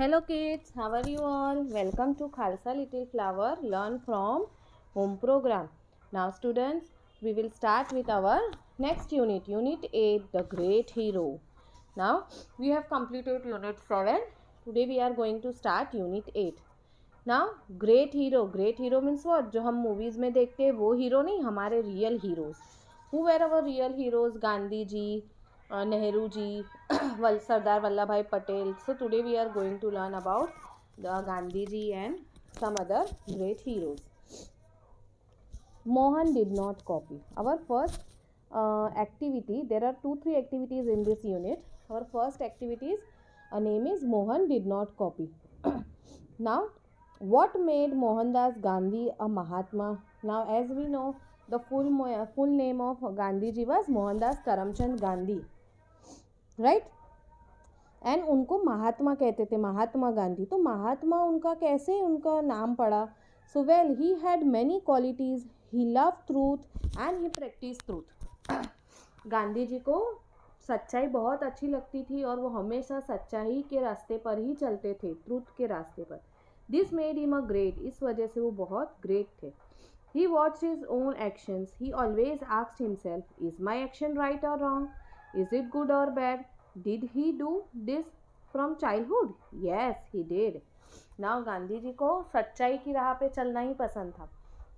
Hello kids, how are you all? Welcome to Khalsa Little Flower Learn from Home program. Now students, we will start with our next unit, Unit 8, The Great Hero. Now we have completed Unit 7. Today we are going to start Unit 8. Now Great Hero means what? जो हम movies में देखते हैं वो hero नहीं, हमारे real heroes. Who were our real heroes? Gandhi ji, Nehru ji, Sardar Vallabhbhai Patel. So today we are going to learn about the Gandhi ji and some other great heroes. Mohan did not copy. Our first activity, there are 2-3 activities in this unit. Our first activity is, name is Mohan did not copy. Now, what made Mohandas Gandhi a Mahatma? Now, as we know, the full name of Gandhi ji was Mohandas Karamchand Gandhi, right? And उनको महात्मा कहते थे, महात्मा गांधी. तो महात्मा उनका कैसे उनका नाम पड़ा? So well he had many qualities. He love truth and he practice truth. Gandhi ji को सच्चाई बहुत अच्छी लगती थी और वो हमेशा सच्चाई के रास्ते पर ही चलते थे, ट्रूथ के रास्ते पर. This made him a great. इस वजह से वो बहुत ग्रेट थे. He watched his own actions. He always asked himself, is my action right or wrong? Is it good or bad? Did he do this from childhood? Yes, he did. Now Gandhi ji को सच्चाई की राह पे चलना ही पसंद था.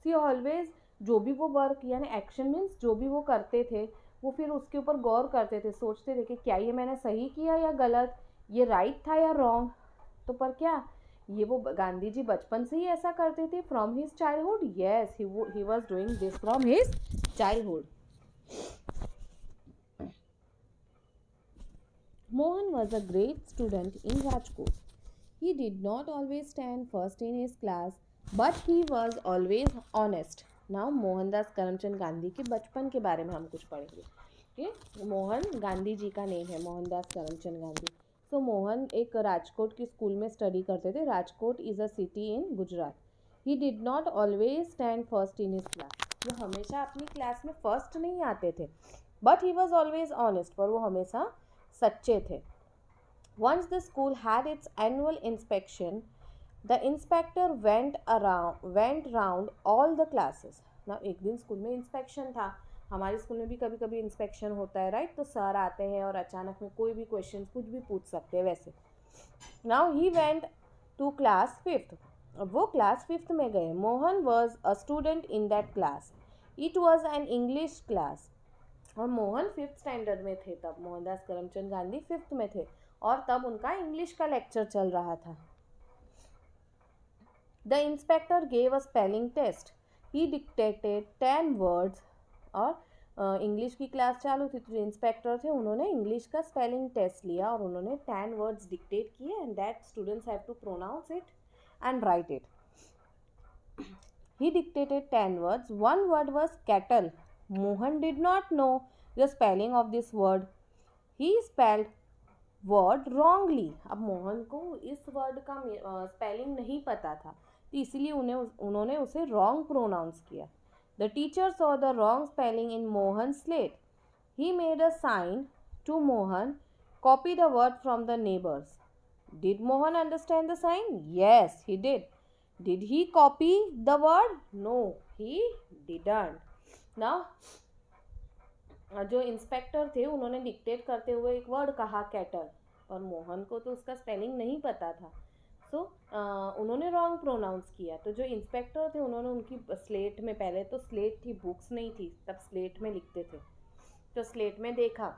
He always, जो भी वो वर्क यानी एक्शन मीन्स जो भी वो करते थे वो फिर उसके ऊपर गौर करते थे, सोचते थे कि क्या ये मैंने सही किया या गलत, ये राइट था या रॉन्ग. तो पर क्या ये वो गांधी जी बचपन से ही ऐसा करते थे? From his childhood. Yes, he was doing this from his childhood. Mohan was a great student in Rajkot. He did not always stand first in his class, but he was always honest. Now Mohandas Karamchand Gandhi के बचपन के बारे में हम कुछ पढ़ेंगे. Okay, Mohan Gandhi ji का name है, मोहनदास करमचंद गांधी. सो मोहन एक राजकोट की स्कूल में स्टडी करते थे. Rajkot is a city in Gujarat. He did not always stand first in his class. वो हमेशा अपनी क्लास में फर्स्ट नहीं आते थे, but he was always honest. पर वो हमेशा सच्चे थे. Once the school had its annual inspection, the inspector went round all the classes. Now एक दिन स्कूल में इंस्पेक्शन था. हमारे स्कूल में भी कभी कभी इंस्पेक्शन होता है, राइट? तो सर आते हैं और अचानक में कोई भी क्वेश्चन कुछ भी पूछ सकते हैं वैसे. Now he went to class 5th. अब वो क्लास 5th में गए. Mohan was a student in that class. It was an English class. और मोहन 5th स्टैंडर्ड में थे तब. मोहनदास करमचंद गांधी 5th में थे और तब उनका इंग्लिश का लेक्चर चल रहा था. The inspector gave a spelling test. He dictated 10 words. और इंग्लिश की क्लास चालू थी तो जो इंस्पेक्टर थे उन्होंने इंग्लिश का स्पेलिंग टेस्ट लिया और उन्होंने 10 वर्ड्स डिक्टेट किए and that students have to pronounce it and write it. He dictated 10 words. One word was cattle. Mohan did not know the spelling of this word. He spelled word wrongly. अब मोहन को इस word का spelling नहीं पता था तो इसीलिए उन्होंने उसे रॉन्ग प्रोनाउंस किया. The teacher saw the wrong spelling in Mohan's slate. He made a sign to Mohan, copy the word from the neighbors. Did Mohan understand the sign? Yes, he did. Did he copy the word? No, he didn't. Now, जो inspector थे उन्होंने dictate करते हुए एक word कहा cattle और मोहन को तो उसका स्पेलिंग नहीं पता था. सो उन्होंने रॉन्ग प्रोनाउंस किया. तो जो इंस्पेक्टर थे उन्होंने उनकी स्लेट में, पहले तो स्लेट थी, बुक्स नहीं थी तब स्लेट में लिखते थे, तो स्लेट में देखा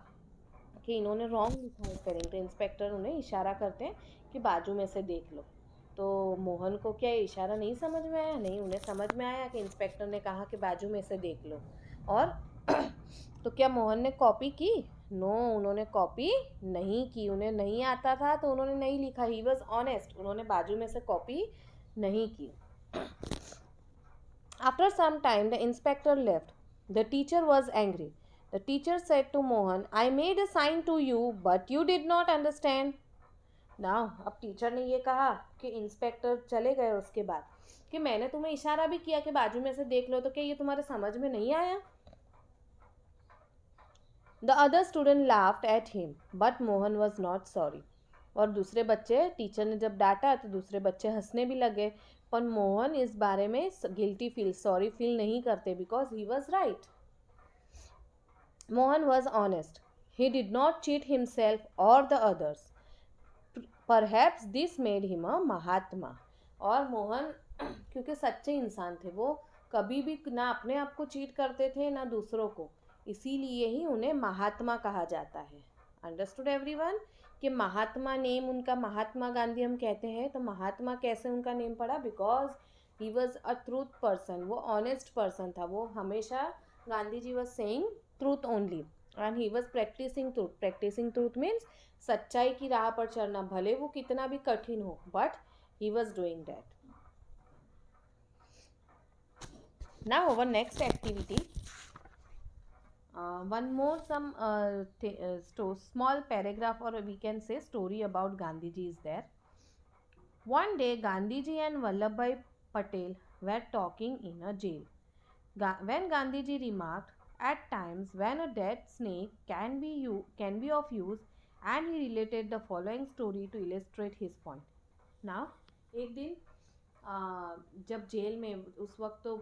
कि इन्होंने रॉन्ग लिखा है स्पेलिंग. तो इंस्पेक्टर उन्हें इशारा करते हैं कि बाजू में से देख लो. तो मोहन को क्या इशारा नहीं समझ में आया? नहीं, उन्हें समझ में आया कि इंस्पेक्टर ने कहा कि बाजू में से देख लो. और तो क्या मोहन ने कॉपी की? नो, उन्होंने कॉपी नहीं की. उन्हें नहीं आता था तो उन्होंने नहीं लिखा. He was honest. उन्होंने बाजू में से कॉपी नहीं की. After some time the inspector left. The teacher was angry. The teacher said to Mohan, I made a sign to you but you did not understand. Now अब टीचर ने ये कहा कि इंस्पेक्टर चले गए उसके बाद कि मैंने तुम्हें इशारा भी किया कि बाजू में से देख लो, तो क्या ये तुम्हारे समझ में नहीं आया? The other student laughed at him, but Mohan was not sorry. और दूसरे बच्चे, टीचर ने जब डांटा तो दूसरे बच्चे हंसने भी लगे, पर मोहन इस बारे में गिल्टी फील, सॉरी फील नहीं करते, because he was right. Mohan was honest. He did not cheat himself और the others. Perhaps this made him a Mahatma. और मोहन क्योंकि सच्चे इंसान थे, वो कभी भी ना अपने आप को चीट करते थे ना दूसरों को, इसीलिए ही उन्हें महात्मा कहा जाता है. अंडरस्टूड एवरीवन कि महात्मा नेम उनका, महात्मा गांधी हम कहते हैं, तो महात्मा कैसे उनका नेम पड़ा? Because he was a truth person, वो ऑनेस्ट पर्सन था, वो हमेशा, Gandhi ji was saying truth only and he was practicing truth. Practicing truth means सच्चाई की राह पर चलना, भले वो कितना भी कठिन हो, but he was doing that. Now our next activity, one more some small paragraph, or we can say story about Gandhiji is there. One day Gandhiji and Vallabhbhai Patel were talking in a jail. When Gandhiji remarked, at times when a dead snake can be of use, and he related the following story to illustrate his point. Now एक दिन जब jail में, उस वक्त तो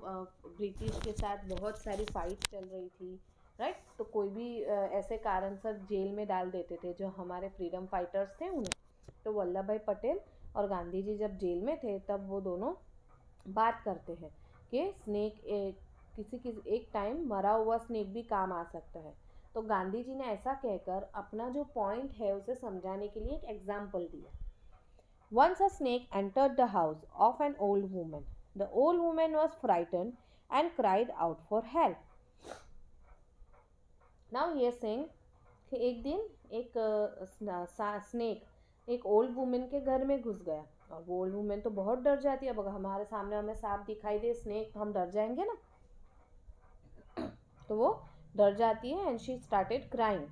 British के साथ बहुत सारी फाइट चल रही थी, राइट, तो कोई भी ऐसे कारण से जेल में डाल देते थे जो हमारे फ्रीडम फाइटर्स थे उन्हें. तो वल्लभ भाई पटेल और गांधी जी जब जेल में थे तब वो दोनों बात करते हैं कि स्नेक किसी एक टाइम मरा हुआ स्नेक भी काम आ सकता है. तो गांधी जी ने ऐसा कहकर अपना जो पॉइंट है उसे समझाने के लिए एक एग्जाम्पल दिया. Once a snake entered the house of an old woman. The old woman was frightened and cried out for help. Now he is saying कि एक दिन एक स्नेक एक ओल्ड वुमेन के घर में घुस गया, और वो ओल्ड वुमेन तो बहुत डर जाती है. अब हमारे सामने हमें सांप दिखाई दे, स्नेक, तो हम डर जाएंगे ना, तो वो डर जाती है. And she started crying.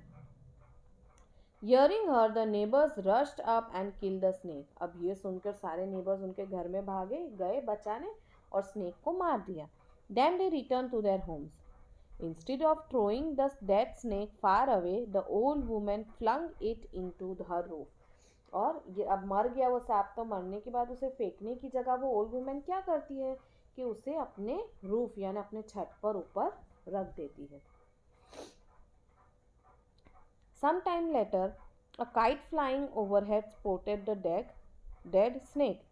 Hearing her, the neighbors rushed up and killed the snake. अब ये सुनकर सारे neighbors उनके घर में भागे गए बचाने और snake को मार दिया. Then they returned to their homes. Instead of throwing the dead snake far away, the old woman flung it into her roof. और ये अब मर गया वो सांप, तो मरने के बाद उसे फेंकने की जगह वो ओल्ड वुमेन क्या करती है कि उसे अपने रूफ यानी अपने छत पर ऊपर रख देती है. Some time later, a kite flying overhead spotted the dead snake.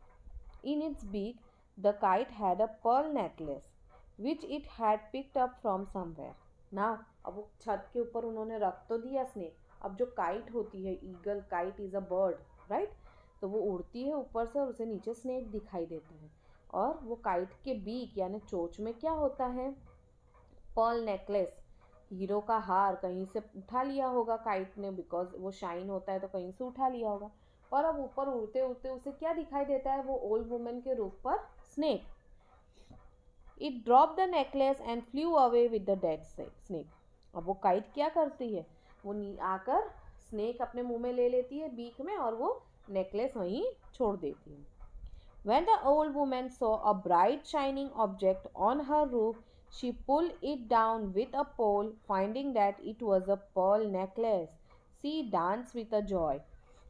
In its beak, the kite had a pearl necklace, which it had picked up from somewhere. Now, अब वो छत के ऊपर उन्होंने रख तो दिया स्नेक. अब जो काइट होती है, eagle, kite is a bird, right, तो वो उड़ती है ऊपर से और उसे नीचे स्नेक दिखाई देता है. और वो काइट के बीक यानी चोंच में क्या होता है? पर्ल नेकलेस, हीरो का हार. कहीं से उठा लिया होगा काइट ने, बिकॉज वो शाइन होता है तो कहीं से उठा लिया होगा. और अब ऊपर उड़ते उड़ते उसे क्या दिखाई देता है? वो ओल्ड वुमेन के रूप पर snake. It drop the necklace and flu away with the dead snake. अब वो काइट क्या करती है? वो आकर स्नेक अपने मुंह में ले लेती है बीक में, और वो नेकलेस वहीं छोड़ देती है. When the old woman saw a bright shining object on her roof, she pulled it down with a pole, finding that it was a pearl necklace. She danced with a joy.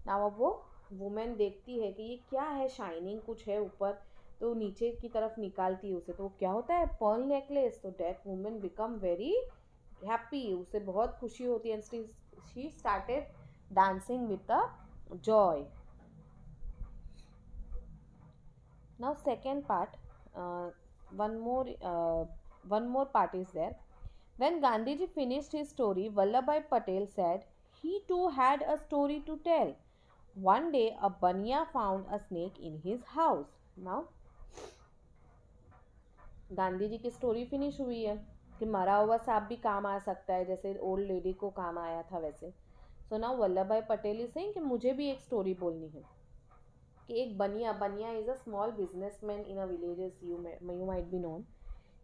Now अब वो women देखती है कि ये क्या है, shining कुछ है ऊपर, तो नीचे की तरफ निकालती है उसे, तो क्या होता है? Pearl necklace. तो that women become very happy, उसे बहुत खुशी होती है. She started dancing with a joy. Now second part, one more part is there. When Gandhiji finished his story, Vallabhbhai Patel said he too had a story to tell. One day a baniya found a snake in his house. Now Gandhi ji की story finish हुई है कि मरा हुआ सांप भी काम आ सकता है, जैसे ओल्ड लेडी को काम आया था वैसे. सो नाउ वल्लभ भाई पटेल इज सेइंग कि मुझे भी एक स्टोरी बोलनी है कि एक bania is a small businessman in a villages, you might be known,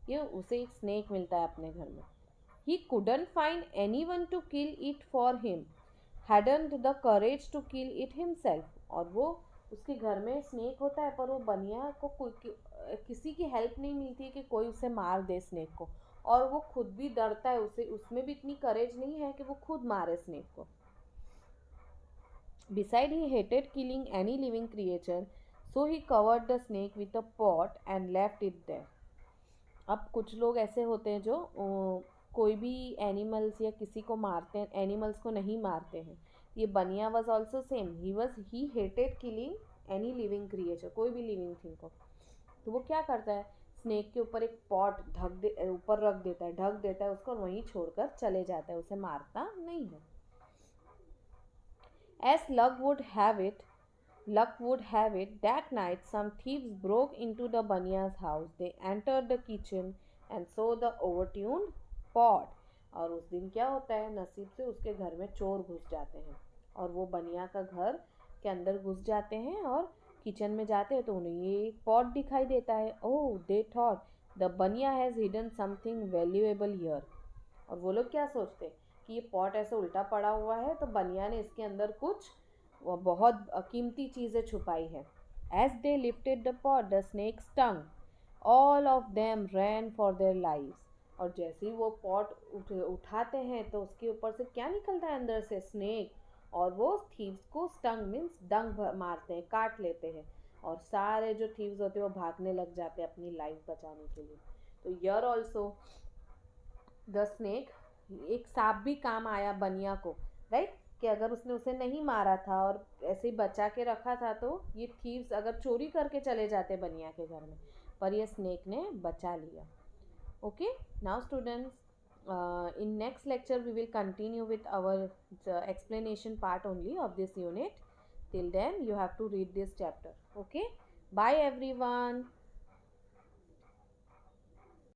कि उसे एक स्नेक मिलता है अपने घर में. He couldn't find any one to kill it for him, hadn't the courage to kill it himself. और वो उसके घर में स्नेक होता है, पर वो बनिया को किसी की हेल्प नहीं मिलती कि कोई उसे मार दे स्नेक को, और वो खुद भी डरता है, उसे उसमें भी इतनी करेज नहीं है कि वो खुद मारे स्नेक को. Beside, he hated killing any living creature, so he covered the snake with a pot and left it there. अब कुछ लोग ऐसे होते हैं जो कोई भी एनिमल्स या किसी को मारते हैं, एनिमल्स को नहीं मारते हैं. ये बनिया was also same. He hated killing any living creature, कोई भी लिविंग थिंग को. तो वो क्या करता है, स्नेक के ऊपर एक पॉट ऊपर रख देता है, ढक देता है उसको, और वहीं छोड़कर चले जाता है, उसे मारता नहीं है. As luck would have it, that night some thieves broke into the Banya's house. They entered the kitchen and saw the overturned pot. और उस दिन क्या होता है, नसीब से उसके घर में चोर घुस जाते हैं और वो बनिया का घर के अंदर घुस जाते हैं और किचन में जाते हैं तो उन्हें ये पॉट दिखाई देता है. ओह, दे थॉट द बनिया has hidden something valuable here. और वो लोग क्या सोचते हैं कि ये पॉट ऐसे उल्टा पड़ा हुआ है तो बनिया ने इसके अंदर कुछ वो बहुत कीमती चीज़ें छुपाई है. As they lifted the pot the snake stung. All of them ran for their lives. और जैसे ही वो पॉट उठाते हैं तो उसके ऊपर से क्या निकलता है, अंदर से स्नेक. और वो थीव्स को स्टंग मीन्स डंग मारते हैं, काट लेते हैं. और सारे जो थीव्स होते हैं वो भागने लग जाते हैं अपनी लाइफ बचाने के लिए. तो यर ऑल्सो द स्नेक, एक सांप भी काम आया बनिया को, राइट. कि अगर उसने उसे नहीं मारा था और ऐसे ही बचा के रखा था तो ये थीव्स अगर चोरी करके चले जाते बनिया के घर में, पर ये स्नेक ने बचा लिया. Okay, now students, in next lecture we will continue with our explanation part only of this unit. Till then you have to read this chapter. Okay, bye everyone.